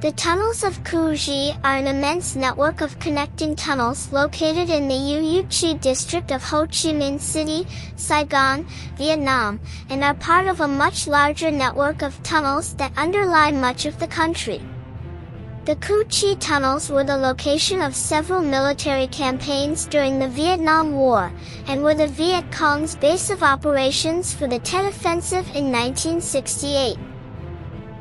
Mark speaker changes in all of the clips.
Speaker 1: The tunnels of Cu Chi are an immense network of connecting tunnels located in the U Chi district of Ho Chi Minh City, Saigon, Vietnam, and are part of a much larger network of tunnels that underlie much of the country. The Cu Chi tunnels were the location of several military campaigns during the Vietnam War, and were the Viet Cong's base of operations for the Tet Offensive in 1968.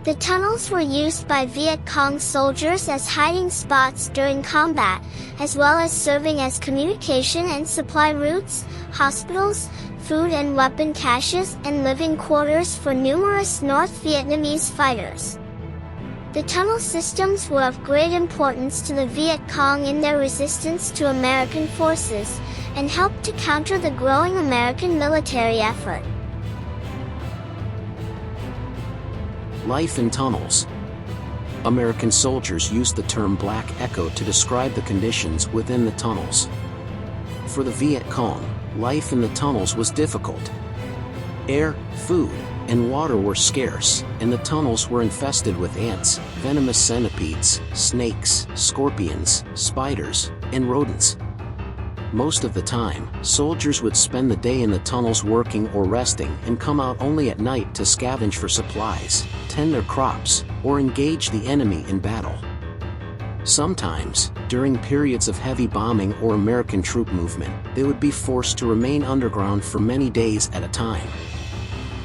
Speaker 1: The tunnels were used by Viet Cong soldiers as hiding spots during combat, as well as serving as communication and supply routes, hospitals, food and weapon caches, and living quarters for numerous North Vietnamese fighters. The tunnel systems were of great importance to the Viet Cong in their resistance to American forces, and helped to counter the growing American military effort.
Speaker 2: Life in tunnels. American soldiers used the term Black Echo to describe the conditions within the tunnels. For the Viet Cong, life in the tunnels was difficult. Air, food, and water were scarce, and the tunnels were infested with ants, venomous centipedes, snakes, scorpions, spiders, and rodents. Most of the time, soldiers would spend the day in the tunnels working or resting and come out only at night to scavenge for supplies, tend their crops, or engage the enemy in battle. Sometimes, during periods of heavy bombing or American troop movement, they would be forced to remain underground for many days at a time.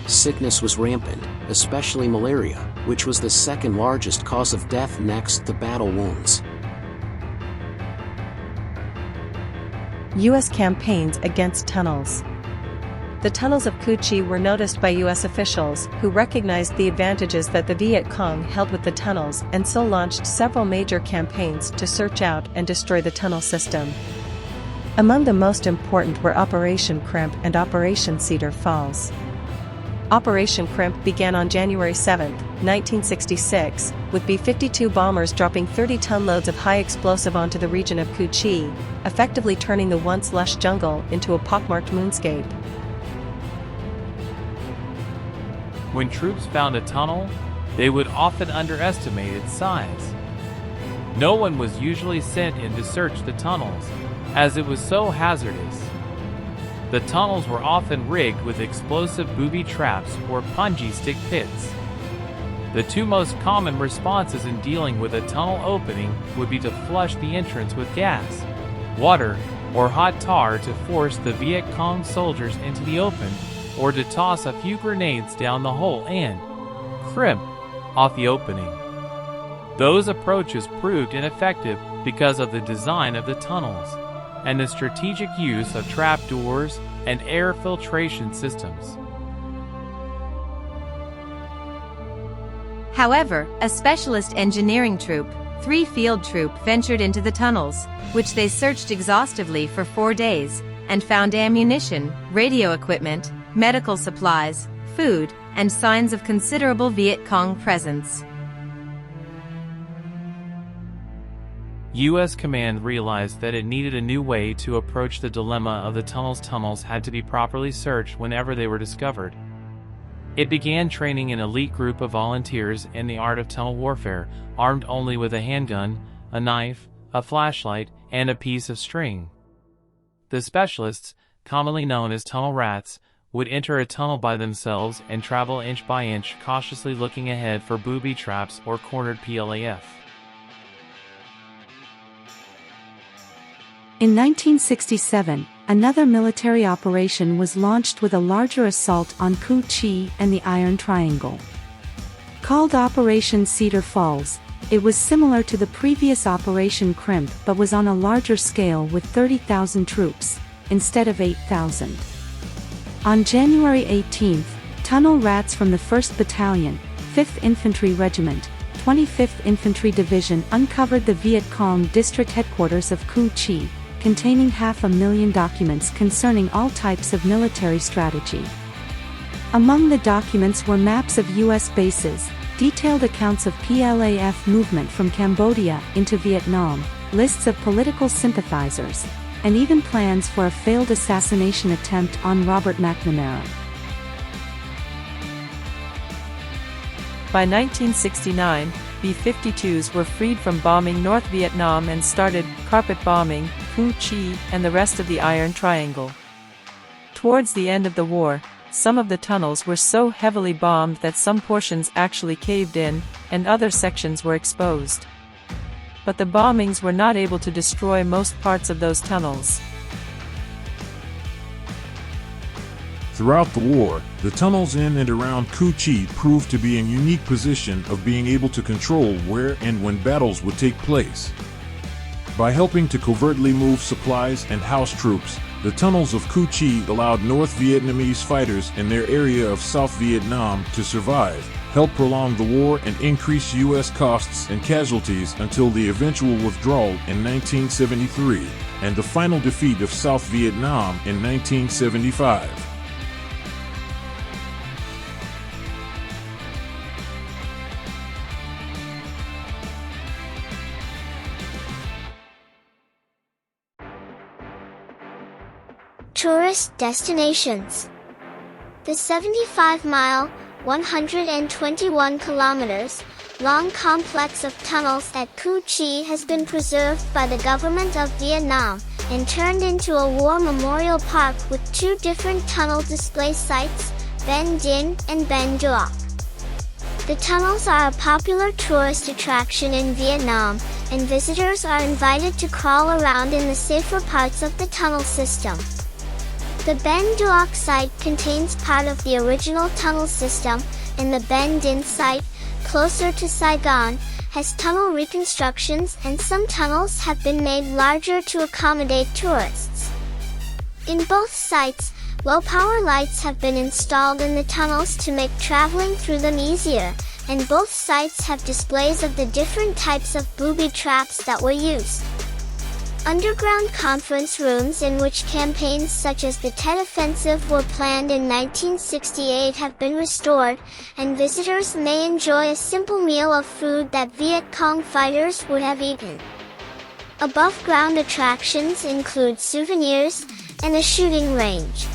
Speaker 2: Sickness was rampant, especially malaria, which was the second largest cause of death next to battle wounds.
Speaker 3: U.S. campaigns against tunnels. The tunnels of Cu Chi were noticed by U.S. officials, who recognized the advantages that the Viet Cong held with the tunnels and so launched several major campaigns to search out and destroy the tunnel system. Among the most important were Operation Crimp and Operation Cedar Falls. Operation Crimp began on January 7, 1966, with B-52 bombers dropping 30-ton loads of high explosive onto the region of Cu Chi, effectively turning the once lush jungle into a pockmarked moonscape.
Speaker 4: When troops found a tunnel, they would often underestimate its size. No one was usually sent in to search the tunnels, as it was so hazardous. The tunnels were often rigged with explosive booby traps or punji stick pits. The two most common responses in dealing with a tunnel opening would be to flush the entrance with gas, water, or hot tar to force the Viet Cong soldiers into the open, or to toss a few grenades down the hole and crimp off the opening. Those approaches proved ineffective because of the design of the tunnels and the strategic use of trapdoors and air filtration systems.
Speaker 5: However, a specialist engineering troop, 3 Field Troop, ventured into the tunnels, which they searched exhaustively for 4 days, and found ammunition, radio equipment, medical supplies, food, and signs of considerable Viet Cong presence.
Speaker 4: U.S. Command realized that it needed a new way to approach the dilemma of the tunnels. Tunnels had to be properly searched whenever they were discovered. It began training an elite group of volunteers in the art of tunnel warfare, armed only with a handgun, a knife, a flashlight, and a piece of string. The specialists, commonly known as tunnel rats, would enter a tunnel by themselves and travel inch by inch, cautiously looking ahead for booby traps or cornered PLAF.
Speaker 6: In 1967, another military operation was launched with a larger assault on Cu Chi and the Iron Triangle. Called Operation Cedar Falls, it was similar to the previous Operation Crimp but was on a larger scale with 30,000 troops, instead of 8,000. On January 18, tunnel rats from the 1st Battalion, 5th Infantry Regiment, 25th Infantry Division uncovered the Viet Cong district headquarters of Cu Chi, containing 500,000 documents concerning all types of military strategy. Among the documents were maps of U.S. bases, detailed accounts of PLAF movement from Cambodia into Vietnam, lists of political sympathizers, and even plans for a failed assassination attempt on Robert McNamara.
Speaker 3: By 1969, B-52s were freed from bombing North Vietnam and started carpet bombing Cu Chi and the rest of the Iron Triangle. Towards the end of the war, some of the tunnels were so heavily bombed that some portions actually caved in, and other sections were exposed. But the bombings were not able to destroy most parts of those tunnels.
Speaker 7: Throughout the war, the tunnels in and around Cu Chi proved to be in unique position of being able to control where and when battles would take place. By helping to covertly move supplies and house troops, the tunnels of Cu Chi allowed North Vietnamese fighters in their area of South Vietnam to survive, help prolong the war and increase U.S. costs and casualties until the eventual withdrawal in 1973, and the final defeat of South Vietnam in 1975.
Speaker 1: Tourist destinations. The 75-mile, 121 kilometers long complex of tunnels at Cu Chi has been preserved by the government of Vietnam and turned into a war memorial park with two different tunnel display sites, Ben Dinh and Ben Duoc. The tunnels are a popular tourist attraction in Vietnam, and visitors are invited to crawl around in the safer parts of the tunnel system. The Ben Duoc site contains part of the original tunnel system, and the Ben Dinh site, closer to Saigon, has tunnel reconstructions, and some tunnels have been made larger to accommodate tourists. In both sites, low-power lights have been installed in the tunnels to make traveling through them easier, and both sites have displays of the different types of booby traps that were used. Underground conference rooms in which campaigns such as the Tet Offensive were planned in 1968 have been restored, and visitors may enjoy a simple meal of food that Viet Cong fighters would have eaten. Above-ground attractions include souvenirs and a shooting range.